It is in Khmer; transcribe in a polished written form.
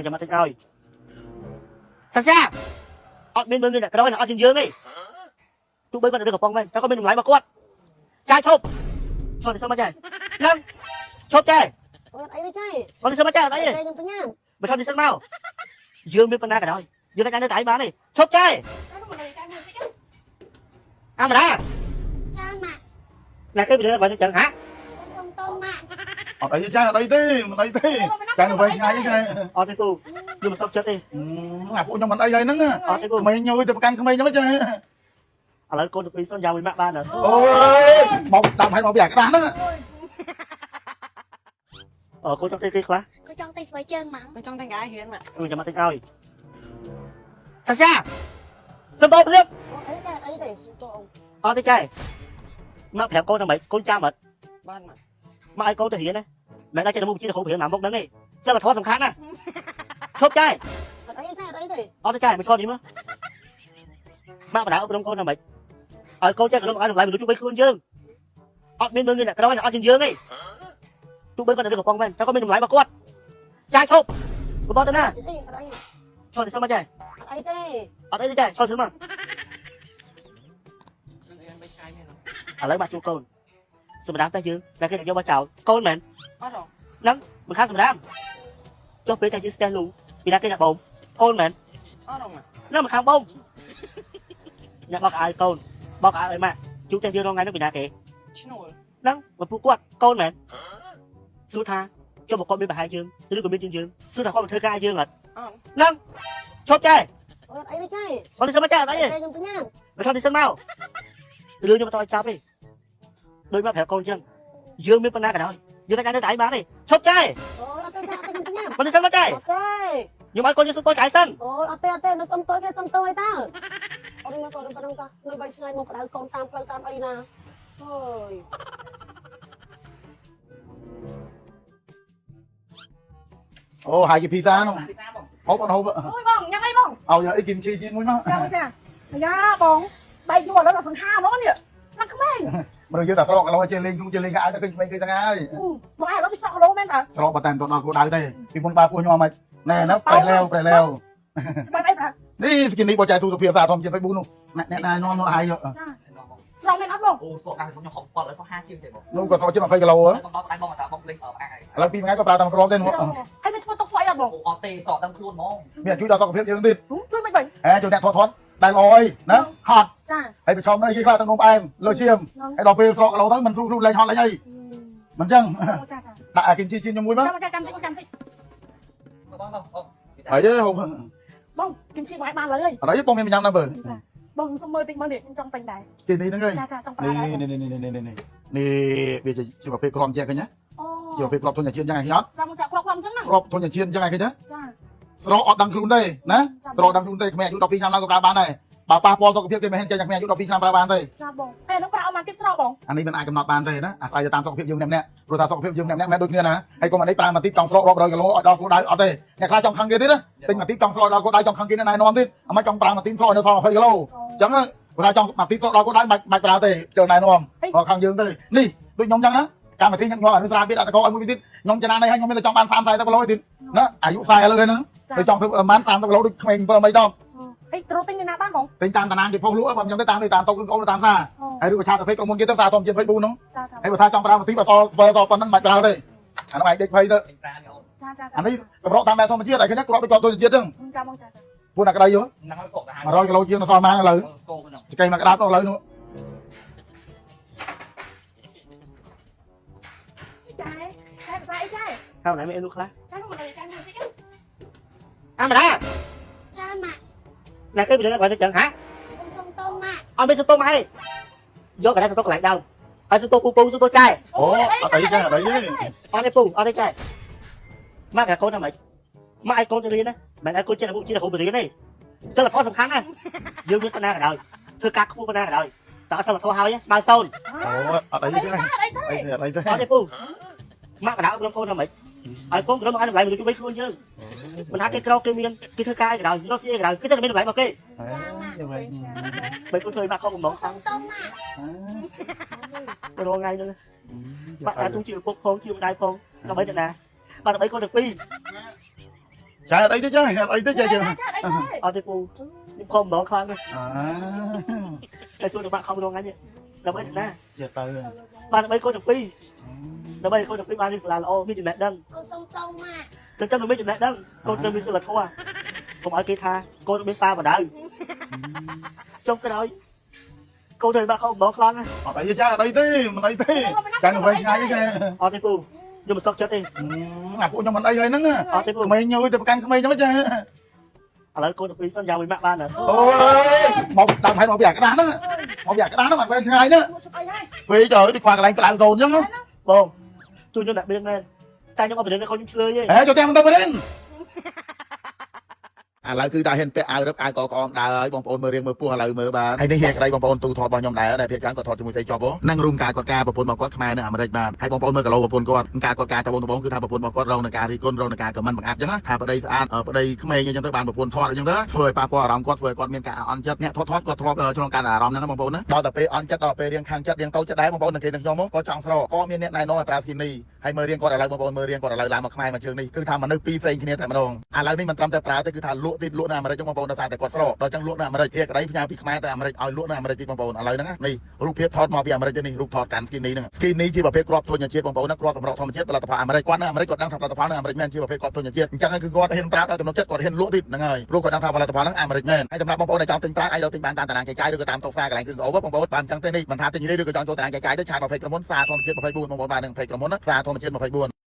ចាំមកតិចឲ្យសាសាអត់មានមើលអ្នកក្រោយអត់ជាងយើងទេទោះបីគាត់នៅកំប៉ុងមែនតែក៏មានតម្លៃរបស់គាត់ចាយឈប់ឈប់ទៅសុំមកចាយឡើងឈប់ចាយអត់អីទេចាយគាត់ទៅសុំមកចាយអត់អីទេខ្ញុំបញ្ញាបើឈប់ទៅសុំមកយើងមានបណ្ណាក៏ដោយយើងអាចនៅតែឯងបានទេឈប់ចាយអាម្ដាចាម៉ាក់អ្នកគេពីលើបើចឹងហ่ะសុំតោម៉ាក់អត់អីចាអត់អីទេមិនអីទេចានៅវិញឆ្ងាយទេអត់ទេគូយើងមិនសុខចិត្តទេអាពួកខ្ញុំមិនអីហើយហ្នឹងអត់ទេគូក្មេងញយទៅប្រកាន់ក្មេងខ្ញុំចាឥឡូវកូនទៅពីសុំយ៉ាងមួយម៉ាក់បានអូយមកតាមឲ្យមកពីអាក្តាស់ហ្នឹងកូនចង់ទៅគេខ្លះក៏ចង់ទៅស្បែកជើងម៉ាំក៏ចង់តែកាយរៀនម៉ាក់ចាំមកតិចឲ្យសាសាសុំតោព្រៀបអីចាអីទេសុំតោអត់ទេចាមកប្រាប់កូនថាម៉េចកូនចាំអត់បានម៉ាក់មកឲ្យកូនទៅរៀនណាមិនអាចទៅមុខជាគ្រូរៀនមកមុខហ្នឹងទេសិលធម៌សំខាន់ណាឈប់ចាអត់អីចាអត់អីទេអត់ទេចាមិនខុសនេះមើលមកបណ្ដាអប់រំកូនថាម៉េចឲ្យកូនចេះក្នុងឲ្យតម្លៃមនុស្សជួយខ្លួនយើងអត់មានមើលអ្នកក្រោយអត់ជាងយើងទេទោះបីគាត់នៅកំប៉ុងមែនតែក៏មានតម្លៃរបស់គាត់ចាឈប់បបទៅណាអីអត់អីឈប់ទៅសុំមកចាអត់អីទេអត់អីទេចាឈប់សុំមកឥឡូវមកជួបកូនសម្រាប់តែយើងតែគេយកមកចោលកូនមែនអត់ហ៎ហ្នឹងមិនខាងសម្រាប់ចុះពេលតែយើងស្ទះលូពីណាគេដាក់បងកូនមែនអត់ហ៎ម៉ាក់ហ្នឹងមិនខាងបងអ្នកបោកឲ្យកូនបោកឲ្យម៉ាក់ជួបតែយើងរងថ្ងៃនោះពីណាគេឈ្នួលហ្នឹងមកពួកគាត់កូនមែនសួរថាចុះបើគាត់មានប្រហែលយើងឬក៏មានជាងយើងសួរថាគាត់មកធ្វើការយើងអត់ហ្នឹងឈប់ចាអត់អីទេចាគាត់ទៅសុំមកចាអត់អីទេខ្ញុំបញ្ញាបើថតទៅសុំមករឿងខ្ញុំមិនតឲ្យចាប់ទេដូចមកប្រាប់កូនចឹងយើងមានបណ្ណាក៏ដោយយើងអាចនៅតែឯងបានទេឈប់ចាអូអត់ទេចាខ្ញុំបញ្ញាគាត់ទៅសុំមកចាអត់ទេខ្ញុំឲ្យកូនយើងសុំតូចកាយសិនអូអត់ទេអត់ទេនៅសុំតូចគេសុំតូចឲ្យតើអត់មកកូនប៉ុណ្ណឹងតើនៅបីឆ្ងាយមកបដៅកូនតាមផ្លូវតាមអីណាអើយអូហើយជាភីសានោះហូបអត់ហូបអូយបងញ៉ាំអីបងឲ្យអីគីមជីជីមួយមកចាចាយ៉ាបងបែកយួរដល់សង្ខាហ្មងនេះមកក្មេងមនុស្សយើងតែស្រកកន្លោចេះលេងគ្រូចេះលេងកាយតែឃើញក្មេងឃើញទាំងហើយបងឯងពីស្រកគីឡូមែនតើស្រកបើតែមិនដល់គោដៅទេពីមុនបាពោះខ្ញុំមិនណែណាប្រែលែវបែបអីប្រានេះស្គីនេះបើចែកទូសុភាសាធម្មជាតិFacebookនោះអ្នកណែនាំមកហើយស្រកមែនអត់បងអូស្រកដែរខ្ញុំ60ដល់150ជាងទេបងនោះក៏ស្រកជា20គីឡូហ៎បងដល់តែបងតែបងលេងអាឥឡូវពីថ្ងៃក៏ប្រើតាមក្រមទេនោះហើយមានធ្វើទុកស្អីអត់បងអត់ទេស្រកដល់ខ្លួនហ្មងមានជួយដល់សុខភាពយើងទៀតជួយមិនវិញជួយអ្នកធាត់ដែលល្អអីណាហត់ចាហើយប្រឈមនៅគេខ្លះទៅនំផ្អែមលើឈាមហើយដល់ពេលស្រកគីឡូទៅមិនស្រួលលេងហត់លេងអីមិនចឹងដាក់អាគីមជីខ្ញុំមួយមកចាំចាំតិចបងហើយទេហូបបងគីមជីមកឲ្យបានហើយអត់អីបងមានញ៉ាំដល់បើបងសុំមើលតិចមើលនេះខ្ញុំចង់ពេញដែរគីនេះហ្នឹងហើយចាចង់ប្រើដែរនេះវាជាប្រភេទក្របជាឃើញណាជាប្រភេទក្របធនជាតិយ៉ាងហ្នឹងអត់ចាំចាក់ក្របខ្ញុំអញ្ចឹងណាក្របធនជាតិយ៉ាងហ្នឹងឃើញណាចាស្រកអត់ដឹងខ្លួនទេណាស្រកដឹងខ្លួនទេក្មេងអាយុ12ឆ្នាំឡើងក៏ប្រើបានដែរបើប៉ះពាល់សុខភាពគេមិនហ៊ានចេញតែក្មេងអាយុ12ឆ្នាំប្រើបានទេចាបងហើយនឹងប្រើអត់បានទៀតស្រកបងអានេះមិនអាចកំណត់បានទេណាអាស្រ័យទៅតាមសុខភាពយើងម្នាក់ព្រោះថាសុខភាពយើងម្នាក់មិនដូចគ្នាណាហើយកុំអានេះប្រើមកទីចង់ស្រករាប់រយគីឡូឲ្យដល់គោលដៅអត់ទេអ្នកខ្លះចង់ខឹងគេទៀតណាទិញមកទីចង់ស្រកដល់គោលដៅចង់ខឹងគេណែនាំទៀតអមិនចង់ប្រើមកទីស្រកនៅសល់20គីឡូអញ្ចឹងបើថាចង់មកទីស្រកដល់គោលដៅមិនប្រើទេជើណែនាំមកខឹងយើងទេនេះដូចខ្ញុំអញ្ចឹងណាកម្មវិធីខ្ញុំអនុស្សាវរីយ៍អត្តកោឲ្យមួយទៀតខ្ញុំចំណាននេះឲ្យខ្ញុំមានតែចង់បាន30 40គីឡូទៀតណាអាយុ40ឥឡូវហ្នឹងដូចចង់ធ្វើប្រហែល30គីឡូដូចក្មេង7 8ដងហេត្រូវទិញនៅណាបានបងទិញតាមតាណាគេផុសលក់បើខ្ញុំទៅតាមនេះតាមតុកគឺកូនតាមផ្សារហើយឬក៏ឆាតទៅពេកក្រុមហ៊ុនគេទៅផ្សារធម្មជាតិFacebookហ្នឹងហើយបើថាចង់ប្រើបន្តិចបើសល់ប៉ុណ្ណឹងមិនប្រើទេអានោះឯងដេកភ័យទៅអានេះសម្រក់តាមបែបធម្មជាតិហើយឃើញគ្រាប់ដូចគ្រាប់ធម្មជាតិហ្នឹងចាបងចាពូណាក្តីយោហ្នឹងហើយគាត់100គីឡូជាងទៅសល់មកឥឡូវចកេមកក្តាប់ទៅឥឡូវនោះចាភាសាអីចាហៅណែមានអីនោះខ្លះចាមកលើចាមើលតិចអាម្ដាចាម៉ាក់អ្នកគេពីលើគាត់ទៅចឹងហ่ะសុំតោម៉ាក់អត់មានសុំតោម៉ាក់ទេយកកន្លែងទៅកន្លែងដើមហើយសុំតោពូសុំតោចាយអូអត់អីចាអត់អីទេអត់ទេពូអត់ទេចាយមកកូនថាម៉េចមកឲ្យកូនទៅរៀនណាមិនឲ្យកូនចេះមុខជាគ្រូទៅរៀនទេសិលធម៌សំខាន់ណាយើងមានបណ្ណាក៏ដោយធ្វើការខ្ពស់បណ្ណាក៏ដោយតើសិលធម៌ហើយស្មើ0អូអត់អីទេអត់អីទេអត់ទេពូមកបណ្ណាអប់រំកូនថាម៉េចឲ្យកូនក្រុមឲ្យតម្លៃមនុស្សជួយខ្លួនយើងមិនថាគេក្រគេមានគេធ្វើការអីក៏ដោយរកស៊ីអីក៏ដោយគេតែមានតម្លៃរបស់គេចាម៉ាក់បើកូនធ្វើបាក់ខុសបំណងសុំតោម៉ាក់រងថ្ងៃហ្នឹងបាក់តែទូជាពុកផងជាម្ដាយផងដើម្បីទៅណាបាទដើម្បីកូនទាំងពីរ trái ở đây thế chứ ở đây thế chứ ចាអីទេ អត់ទេពូខ្ញុំខំម្ដងខ្លាំងណាស់ à តែសួរទៅបាក់ខំម្ដងហ្នឹងដើម្បីណា giờ từ បានដើម្បីកូនទាំងពីរដើម្បីកូនទាំងពីរបានរៀនសាលាល្អមានចំណេះដឹង កូនសុំតោម៉ាក់ ចឹងទៅមានចំណេះដឹងកូនត្រូវមានសិលធម៌កុំឲ្យគេថាកូនមានប៉ាបដៅចុងក្រោយកូនត្រូវបាក់ខំម្ដងខ្លាំងណាស់ ở đây chứ ở đây thế mình đây thế chẳng về ngay chứ អត់ទេពូខ្ញុំមិនសោកចិត្តទេ à phụ cho mình đây rồi nắng អត់ទេពូ mày nhiều thì căn mày cho mấy chứ ឥឡូវកូនទាំងពីរសន្យាមួយម៉ាក់បានហើយ ôi một đằng phải một vài cái đá đó một vài cái đá nó mà về ngay đó ឈប់អីហើយ vì trời đi qua cái lạnh cạn dồn chứ nó បងជួយខ្ញុំដាក់មានមែនតែខ្ញុំអត់ប្រដឹងកូនខ្ញុំឆ្លើយទេ ê cho tem tao mới đến ឥឡូវគឺតែហ៊ានពាក់អាវរឹបអាវកកអមដើរហើយបងប្អូនមើលរៀងមើលពោះឥឡូវមើលបានហើយនេះហេតុក្តីបងប្អូនទូថតរបស់ខ្ញុំដែរដែលភាគច្រើនគាត់ថតជាមួយស្អីជាប់ហ៎នឹងរួមការគាត់ការប្រពន្ធរបស់គាត់ខ្មែរនៅអាមេរិកបានហើយបងប្អូនមើលគីឡូប្រពន្ធគាត់ការគាត់ការតបងតបងគឺថាប្រពន្ធរបស់គាត់រងនឹងការរីគុណរងនឹងការខមមិនបង្អាប់អញ្ចឹងថាប្តីស្អាតប្តីក្មេងអញ្ចឹងទៅបានប្រពន្ធថតអញ្ចឹងទៅធ្វើឲ្យប៉ះពាល់អារម្មណ៍គាត់ធ្វើឲ្យគាត់មានការអន់ចិត្តអ្នកថតគាត់ធ្លាប់ឆ្លងកាត់អារម្មណ៍ហ្នឹងបងប្អូនណាដល់តែពេលអន់ចិត្តដល់ពេលរៀងខាងចិត្តរៀងតូចចិត្តដែរបងប្អូននឹងគេទាំងខ្ញុំក៏ចង់ស្រកក៏មានអ្នកណែនាំឲ្យប្រើស្គីនីហើយមើលរៀងគាត់ឥឡូវបងប្អូនមើលរៀងគាត់ឥឡូវឡើងមកខ្មែរមកជើងនេះគឺថាមនុស្សពីរផ្សេងគ្នាតែម្ដងឥឡូវនេះមិនត្រឹមតែប្រើទេគឺថាលក់ទីលក់នៅអាមេរិកបងប្អូនដោយសារតែគាត់ស្រកដល់ចឹងលក់នៅអាមេរិកឯកដីផ្ញើពីខ្មែរទៅអាមេរិកឲ្យលក់នៅអាមេរិកទីបងប្អូនឥឡូវហ្នឹងនេះរូបភាពថតមកពីអាមេរិកទេនេះរូបថតកាន់ស្គីនីហ្នឹងស្គីនីជាប្រភេទគ្រាប់ធញ្ញជាតិបងប្អូនណាគ្រាប់សម្រក់ធម្មជាតិផលិតផលអាមេរិកគាត់នៅអាមេរិកគាត់ដឹងថាផលិតផលនៅអាមេរិកមែនជាប្រភេទគ្រាប់ធញ្ញជាតិអញ្ចឹងគឺគាត់ហ៊ានប្រើដល់ចំណុចចិត្តគាត់ហ៊ានលក់ទីហ្នឹងហើយព្រោះគាត់ដឹងថាផលិតផលហ្នឹងអាមេរិកមែនហើយសម្រាប់បងប្អូនដែលចង់ទិញប្រើអាចរកទិញបានតាមតារាងចែកចាយឬក៏តាមតុកផ្សារកន្លែងគ្រឿងអូវបងប្អូនបានអញ្ចឹងទេនេះមិនថាទិញនេះឬក៏ចង់ចូលតារាងចែកចាយទៅឆាត20ក្រុមហ៊ុនផ្សារធម្មជាតិ24បងប្អូនបាននឹង20ក្រុមហ៊ុនណាផ្សារធម្មជាតិ24